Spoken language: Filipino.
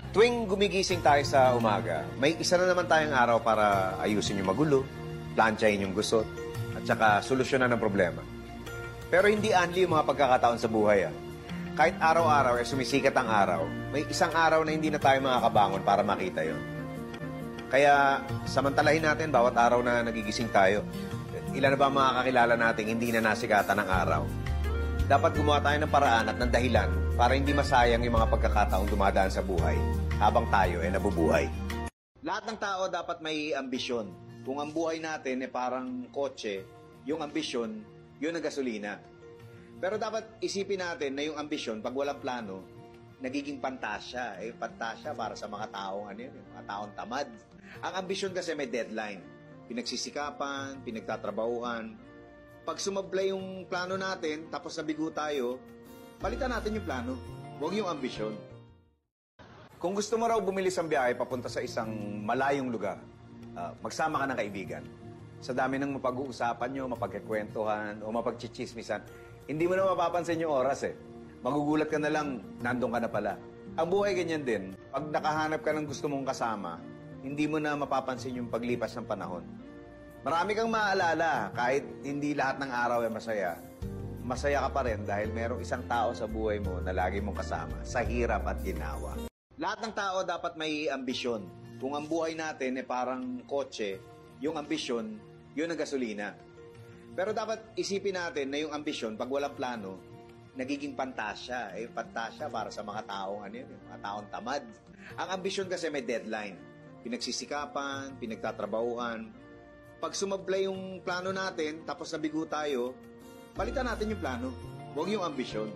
Tuwing gumigising tayo sa umaga, may isa na naman tayong araw para ayusin yung magulo, plantsahin yung gusot, at saka solusyonan ng problema. Pero hindi anli yung mga pagkakataon sa buhay. Kahit araw-araw sumisikat ang araw, may isang araw na hindi na tayo makakabangon para makita yon. Kaya samantalahin natin bawat araw na nagigising tayo. Ilan na ba ang mga kakilala nating hindi na nasikatan ng araw? Dapat gumawa tayo ng paraan at ng dahilan para hindi masayang yung mga pagkakataong dumadaan sa buhay habang tayo ay nabubuhay. Lahat ng tao dapat may ambisyon. Kung ang buhay natin ay parang kotse, yung ambisyon, yun ang gasolina. Pero dapat isipin natin na yung ambisyon, pag walang plano, nagiging pantasya. Pantasya para sa mga taong, mga taong tamad. Ang ambisyon kasi may deadline. Pinagsisikapan, pinagtatrabahuan. Pag sumablay yung plano natin, tapos nabigo tayo, palitan natin yung plano. Huwag yung ambisyon. Kung gusto mo raw bumilis ang biyahe papunta sa isang malayong lugar, magsama ka ng kaibigan. Sa dami ng mapag-uusapan nyo, mapagkikwentuhan, o mapagchichismisan, hindi mo na mapapansin yung oras Magugulat ka na lang, nandun ka na pala. Ang buhay ganyan din. Pag nakahanap ka ng gusto mong kasama, hindi mo na mapapansin yung paglipas ng panahon. Marami kang maaalala, kahit hindi lahat ng araw ay masaya. Masaya ka pa rin dahil merong isang tao sa buhay mo na lagi mong kasama sa hirap at ginawa. Lahat ng tao dapat may ambisyon. Kung ang buhay natin ay parang kotse, yung ambisyon, yun ang gasolina. Pero dapat isipin natin na yung ambisyon, pag walang plano, nagiging pantasya. Pantasya para sa mga taong, mga taong tamad. Ang ambisyon kasi may deadline. Pinagsisikapan, pinagtatrabahuan. Pag sumablay yung plano natin, tapos nabigo tayo, palitan natin yung plano. Huwag yung ambisyon.